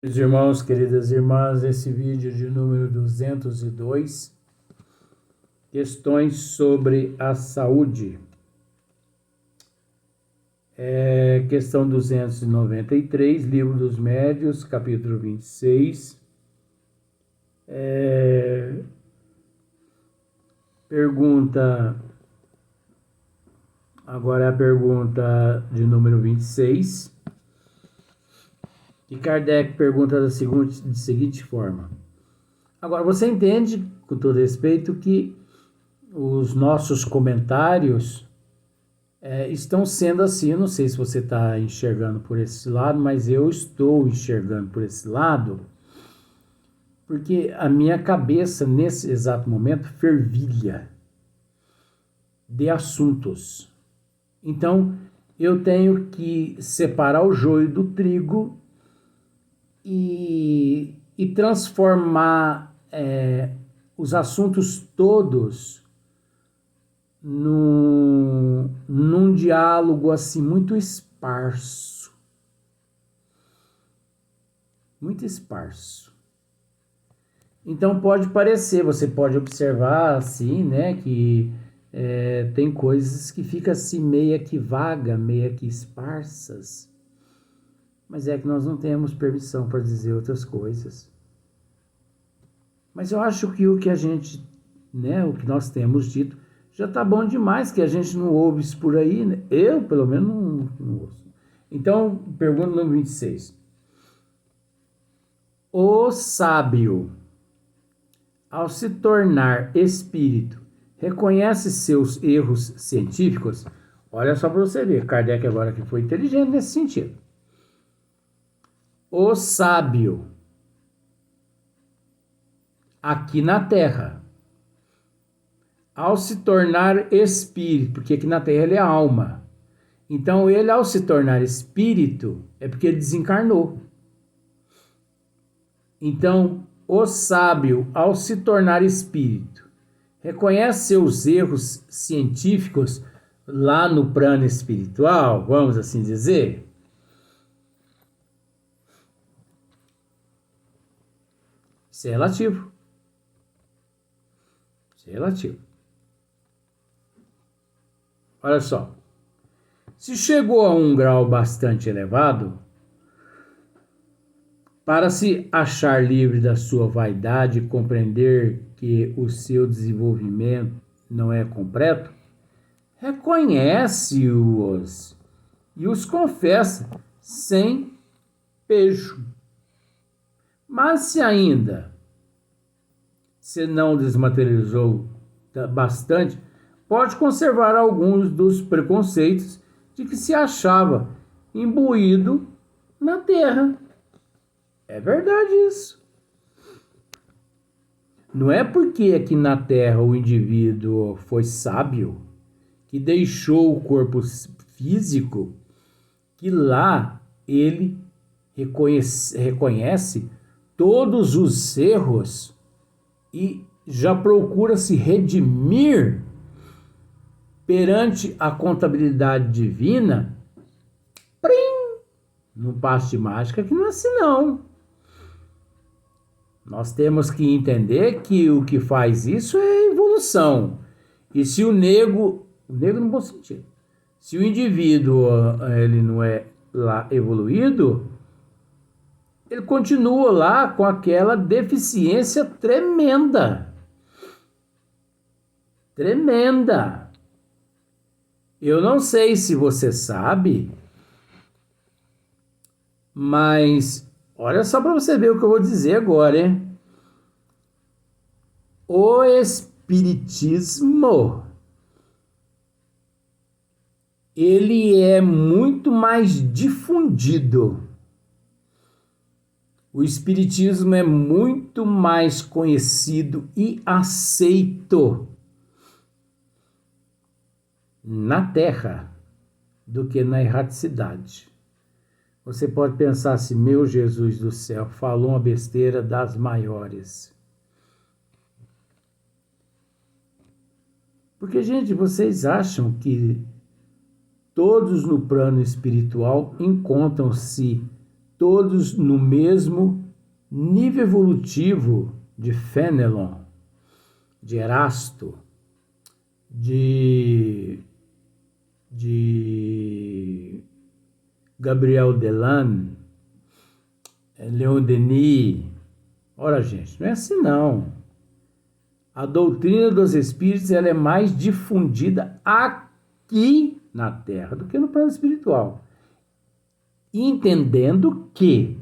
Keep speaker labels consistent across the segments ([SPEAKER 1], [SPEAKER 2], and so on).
[SPEAKER 1] Meus irmãos, queridas irmãs, esse vídeo de número 202, questões sobre a saúde. Questão 293, Livro dos Médiuns, capítulo 26. Agora é a pergunta de número 26. E Kardec pergunta da seguinte forma. Agora, você entende, com todo respeito, que os nossos comentários estão sendo assim. Eu não sei se você está enxergando por esse lado, mas eu estou enxergando por esse lado, porque a minha cabeça, nesse exato momento, fervilha de assuntos. Então, eu tenho que separar o joio do trigo e transformar os assuntos todos num diálogo assim muito esparso. Muito esparso. Então pode parecer, você pode observar assim, né, que tem coisas que ficam assim meia que vaga, meia que esparsas. Mas é que nós não temos permissão para dizer outras coisas. Mas eu acho que o que a gente, né, o que nós temos dito, já está bom demais, que a gente não ouve isso por aí, né? Eu, pelo menos, não ouço. Então, pergunta número 26. O sábio, ao se tornar espírito, reconhece seus erros científicos? Olha só para você ver, Kardec agora que foi inteligente nesse sentido. O sábio, aqui na Terra, ao se tornar espírito, porque aqui na Terra ele é alma. Então ele, ao se tornar espírito, é porque ele desencarnou. Então, o sábio, ao se tornar espírito, reconhece seus erros científicos lá no plano espiritual, vamos assim dizer? Isso é relativo. Isso é relativo. Olha só. Se chegou a um grau bastante elevado, para se achar livre da sua vaidade e compreender que o seu desenvolvimento não é completo, reconhece-os e os confessa sem pejo. Mas se ainda se não desmaterializou bastante, pode conservar alguns dos preconceitos de que se achava imbuído na terra. É verdade isso. Não é porque aqui na terra o indivíduo foi sábio, que deixou o corpo físico, que lá ele reconhece todos os erros e já procura se redimir perante a contabilidade divina. Prim! No passe de mágica que não é assim não. Nós temos que entender que o que faz isso é evolução. E se o nego no bom sentido, se o indivíduo ele não é lá evoluído, ele continua lá com aquela deficiência tremenda. Tremenda. Eu não sei se você sabe, mas olha só para você ver o que eu vou dizer agora, hein? O espiritismo, ele é muito mais difundido. O espiritismo é muito mais conhecido e aceito na Terra do que na erraticidade. Você pode pensar assim, meu Jesus do céu, falou uma besteira das maiores. Porque, gente, vocês acham que todos no plano espiritual encontram-se todos no mesmo nível evolutivo de Fénelon, de Erasto, de Gabriel Delan, Leon Denis. Ora, gente, não é assim não. A doutrina dos espíritos ela é mais difundida aqui na Terra do que no plano espiritual. Entendendo que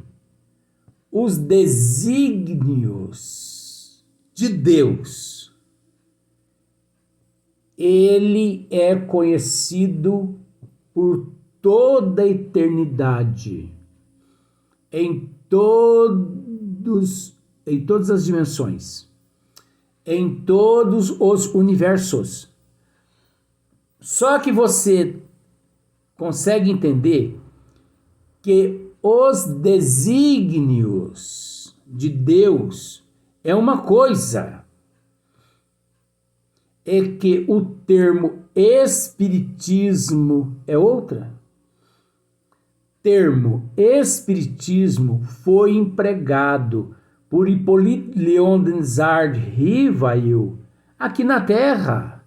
[SPEAKER 1] os desígnios de Deus, ele é conhecido por toda a eternidade, em todas as dimensões, em todos os universos. Só que você consegue entender que os desígnios de Deus é uma coisa, é que o termo espiritismo é outra. Termo espiritismo foi empregado por Hippolyte Léon Densard Rivail aqui na Terra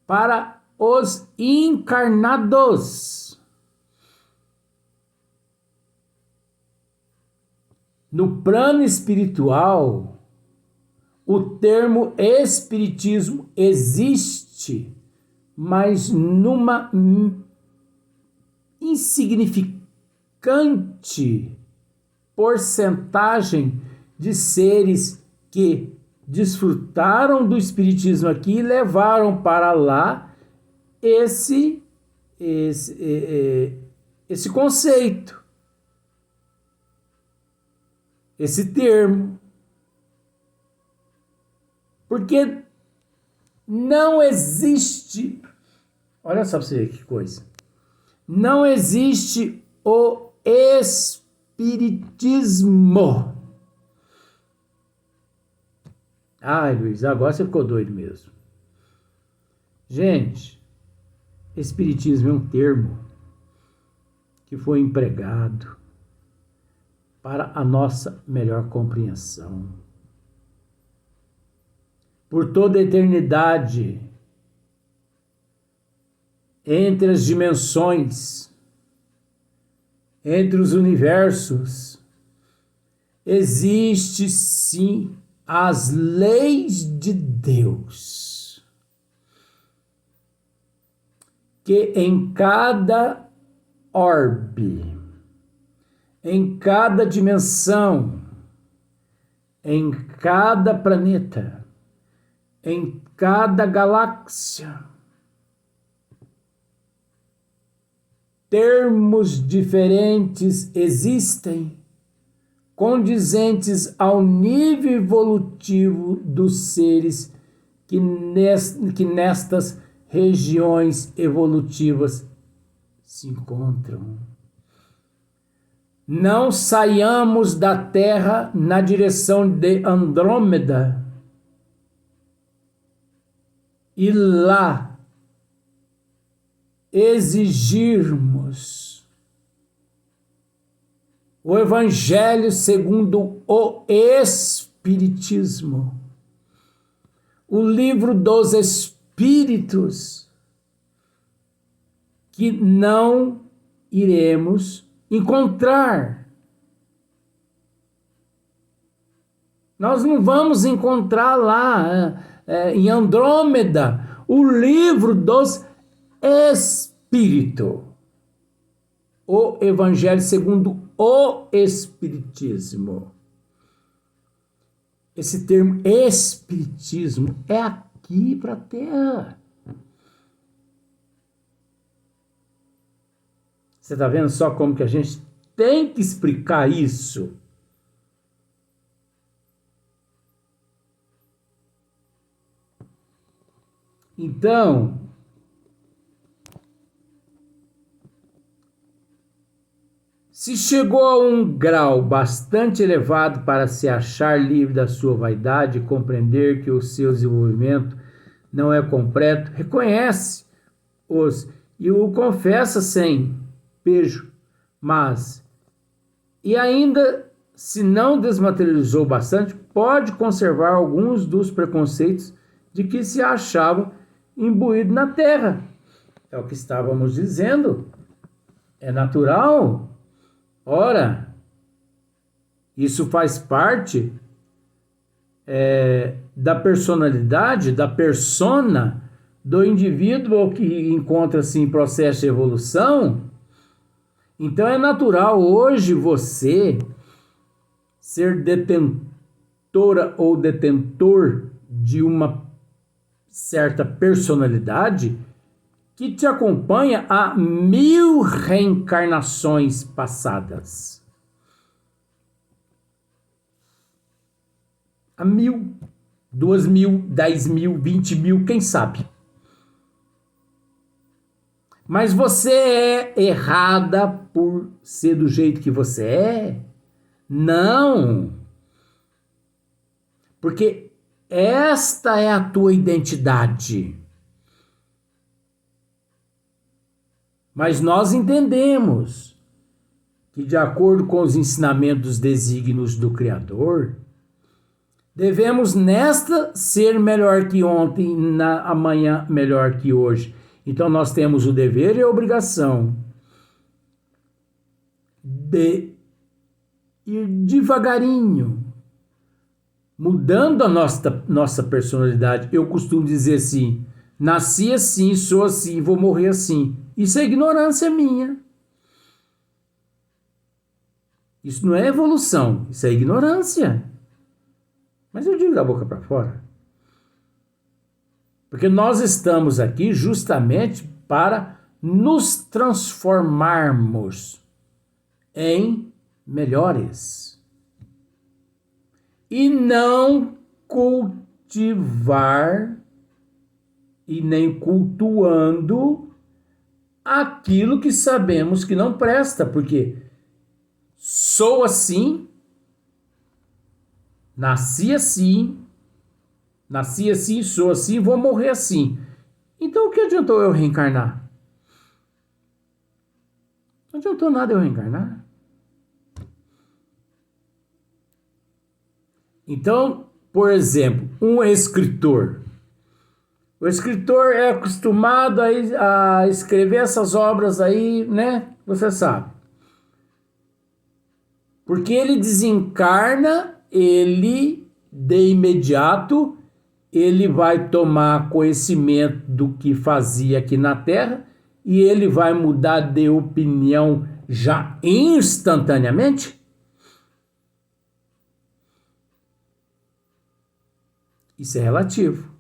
[SPEAKER 1] para os encarnados. No plano espiritual, o termo espiritismo existe, mas numa insignificante porcentagem de seres que desfrutaram do espiritismo aqui e levaram para lá esse conceito, esse termo. Porque não existe, olha só para você ver que coisa, não existe o espiritismo. Ai, Luiz, agora você ficou doido mesmo. Gente, espiritismo é um termo que foi empregado para a nossa melhor compreensão. Por toda a eternidade, entre as dimensões, entre os universos, existe sim as leis de Deus, que em cada orbe, em cada dimensão, em cada planeta, em cada galáxia, termos diferentes existem, condizentes ao nível evolutivo dos seres que nestas regiões evolutivas se encontram. Não saiamos da Terra na direção de Andrômeda e lá exigirmos o Evangelho segundo o Espiritismo, o livro dos Espíritos, que não iremos encontrar. Nós não vamos encontrar lá em Andrômeda o livro dos Espíritos, o Evangelho segundo o Espiritismo. Esse termo Espiritismo é aqui para a Terra. Você está vendo só como que a gente tem que explicar isso? Então, se chegou a um grau bastante elevado para se achar livre da sua vaidade e compreender que o seu desenvolvimento não é completo, reconhece-os e o confessa sem pejo, mas E ainda, se não desmaterializou bastante, pode conservar alguns dos preconceitos de que se achava imbuído na terra. É o que estávamos dizendo. É natural. Ora, isso faz parte da personalidade, da persona do indivíduo que encontra-se em processo de evolução. Então é natural hoje você ser detentora ou detentor de uma certa personalidade que te acompanha há 1000 reencarnações passadas. Há 1000, 2000, 10.000, 20.000, quem sabe? Mas você é errada por ser do jeito que você é? Não. Porque esta é a tua identidade. Mas nós entendemos que, de acordo com os ensinamentos dos desígnios do Criador, devemos nesta ser melhor que ontem, amanhã melhor que hoje. Então nós temos o dever e a obrigação de ir devagarinho, mudando a nossa personalidade. Eu costumo dizer assim, nasci assim, sou assim, vou morrer assim. Isso é ignorância minha. Isso não é evolução, isso é ignorância. Mas eu digo da boca para fora. Porque nós estamos aqui justamente para nos transformarmos em melhores. E não cultivar e nem cultuando aquilo que sabemos que não presta, porque sou assim, nasci assim, sou assim, vou morrer assim. Então o que adiantou eu reencarnar? Não adiantou nada eu reencarnar. Então, por exemplo, um escritor. O escritor é acostumado a escrever essas obras aí, né? Você sabe. Porque ele desencarna, ele, de imediato, ele vai tomar conhecimento do que fazia aqui na Terra e ele vai mudar de opinião já instantaneamente? Isso é relativo.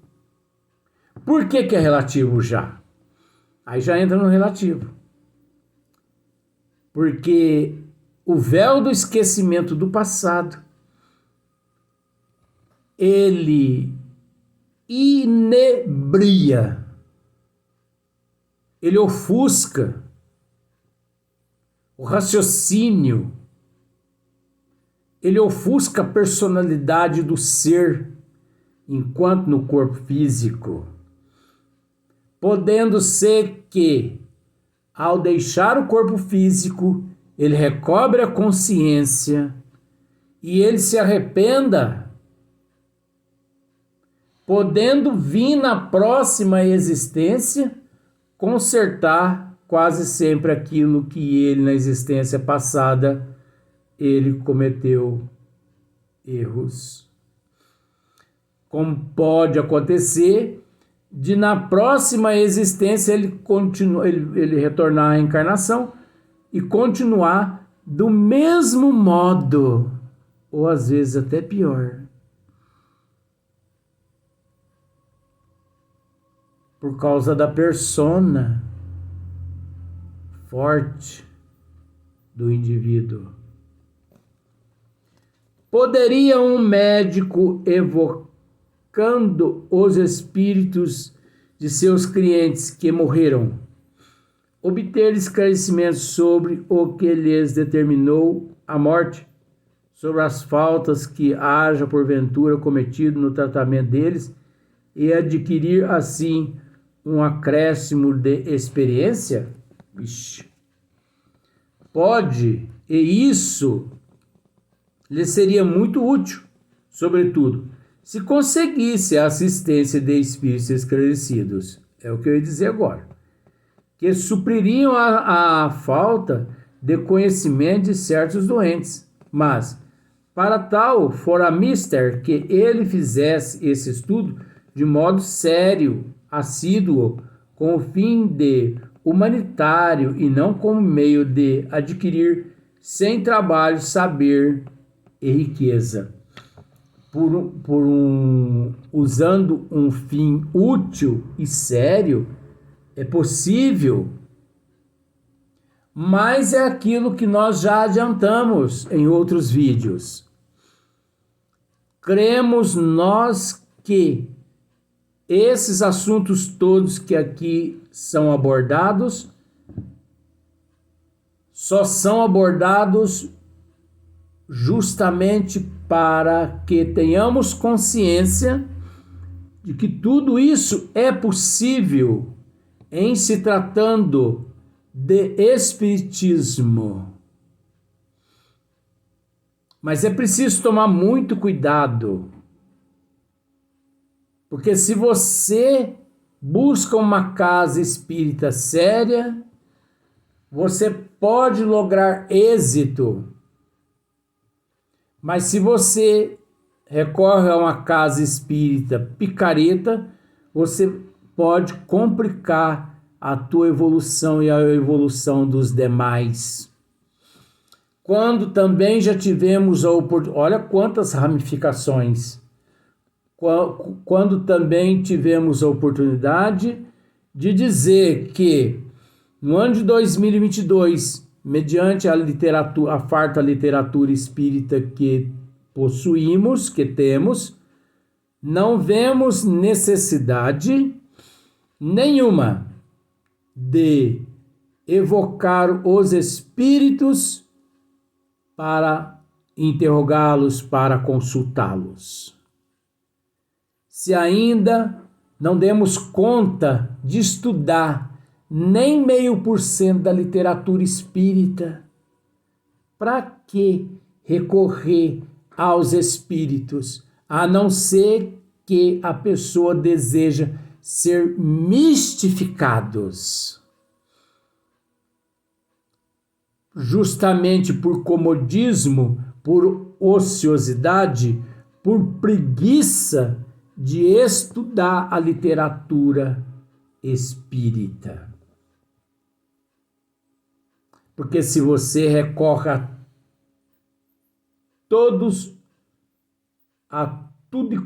[SPEAKER 1] Por que é relativo já? Aí já entra no relativo. Porque o véu do esquecimento do passado, ele inebria, ele ofusca o raciocínio, ele ofusca a personalidade do ser enquanto no corpo físico, podendo ser que, ao deixar o corpo físico, ele recobre a consciência e ele se arrependa, podendo vir na próxima existência consertar quase sempre aquilo que ele na existência passada ele cometeu erros. Como pode acontecer de na próxima existência ele retornar à reencarnação e continuar do mesmo modo, ou às vezes até pior. Por causa da persona forte do indivíduo. Poderia um médico evocando os espíritos de seus clientes que morreram obter esclarecimentos sobre o que lhes determinou a morte, sobre as faltas que haja porventura cometido no tratamento deles e adquirir assim um acréscimo de experiência? Vixe. Pode, e isso lhe seria muito útil, sobretudo, se conseguisse a assistência de espíritos esclarecidos. É o que eu ia dizer agora. Que supririam a falta de conhecimento de certos doentes. Mas, para tal, fora mister que ele fizesse esse estudo de modo sério, assíduo, com o fim de humanitário e não como meio de adquirir sem trabalho saber e riqueza. Usando um fim útil e sério, é possível, mas é aquilo que nós já adiantamos em outros vídeos. Cremos nós que esses assuntos todos que aqui são abordados só são abordados justamente para que tenhamos consciência de que tudo isso é possível em se tratando de espiritismo. Mas é preciso tomar muito cuidado, porque se você busca uma casa espírita séria, você pode lograr êxito. Mas se você recorre a uma casa espírita picareta, você pode complicar a tua evolução e a evolução dos demais. Quando também já tivemos a oportunidade, olha quantas ramificações. Quando também tivemos a oportunidade de dizer que no ano de 2022, mediante a farta literatura espírita que possuímos, que temos, não vemos necessidade nenhuma de evocar os espíritos para interrogá-los, para consultá-los. Se ainda não demos conta de estudar nem 0,5% da literatura espírita, para que recorrer aos espíritos, a não ser que a pessoa deseja ser mistificados? Justamente por comodismo, por ociosidade, por preguiça de estudar a literatura espírita. Porque se você recorre a tudo e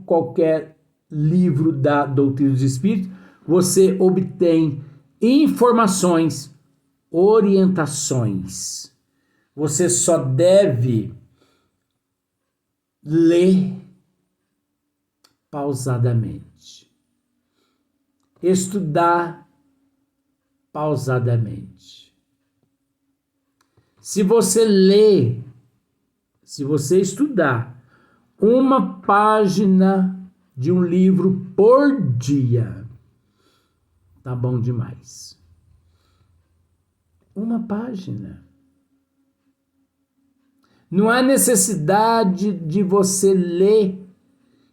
[SPEAKER 1] qualquer livro da doutrina dos espíritos, você obtém informações, orientações. Você só deve ler pausadamente, estudar pausadamente. Se você estudar uma página de um livro por dia, tá bom demais. Uma página. Não há necessidade de você ler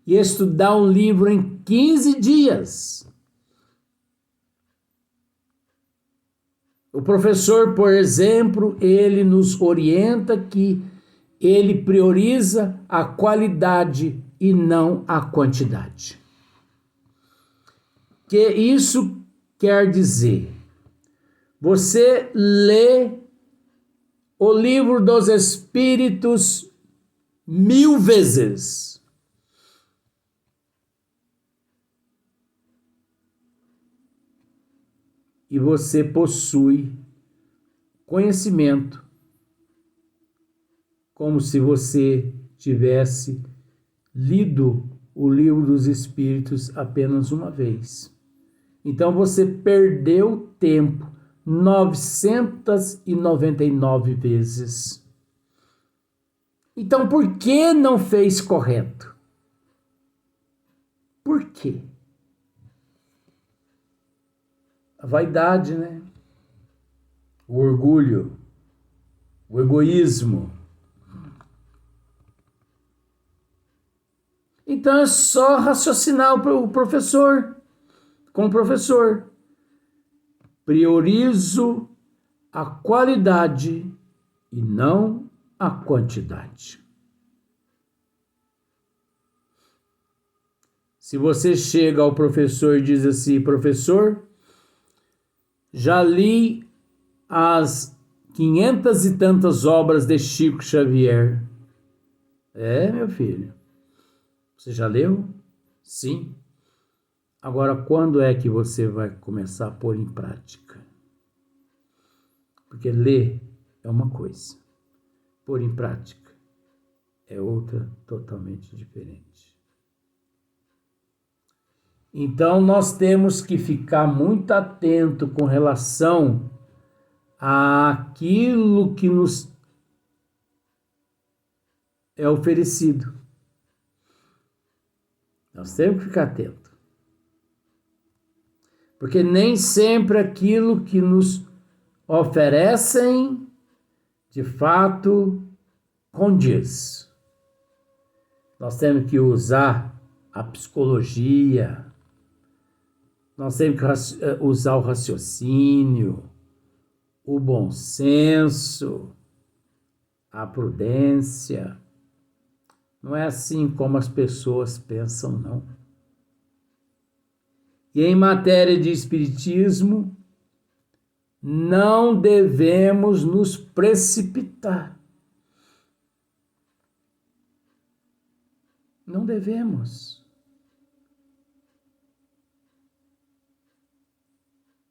[SPEAKER 1] e estudar um livro em 15 dias. O professor, por exemplo, ele nos orienta que ele prioriza a qualidade e não a quantidade. Que isso quer dizer? Você lê o livro dos Espíritos 1000 vezes. E você possui conhecimento, como se você tivesse lido o livro dos Espíritos apenas uma vez. Então você perdeu tempo 999 vezes. Então por que não fez correto? Por quê? A vaidade, né? O orgulho, o egoísmo. Então é só raciocinar o professor, com o professor. Priorizo a qualidade e não a quantidade. Se você chega ao professor e diz assim: professor, já li as 500 e tantas obras de Chico Xavier. É, meu filho. Você já leu? Sim. Agora, quando é que você vai começar a pôr em prática? Porque ler é uma coisa, pôr em prática é outra totalmente diferente. Então, nós temos que ficar muito atento com relação àquilo que nos é oferecido. Nós temos que ficar atento. Porque nem sempre aquilo que nos oferecem, de fato, condiz. Nós temos que usar a psicologia, nós temos que usar o raciocínio, o bom senso, a prudência. Não é assim como as pessoas pensam, não. E em matéria de espiritismo, não devemos nos precipitar. Não devemos.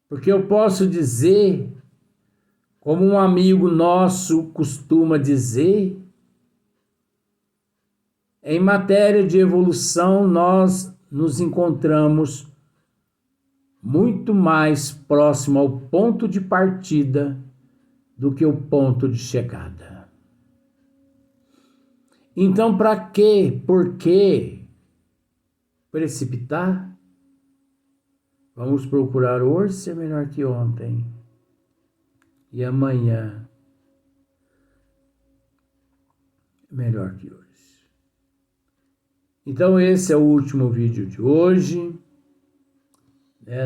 [SPEAKER 1] Porque eu posso dizer, como um amigo nosso costuma dizer, em matéria de evolução, nós nos encontramos muito mais próximo ao ponto de partida do que o ponto de chegada. Então, para quê? Por que precipitar? Vamos procurar hoje ser melhor que ontem. E amanhã melhor que hoje. Então, esse é o último vídeo de hoje.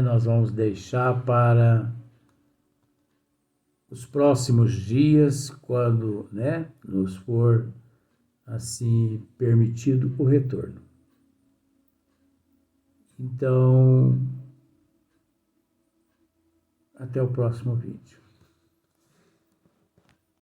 [SPEAKER 1] Nós vamos deixar para os próximos dias, quando nos for assim permitido o retorno. Então, até o próximo vídeo.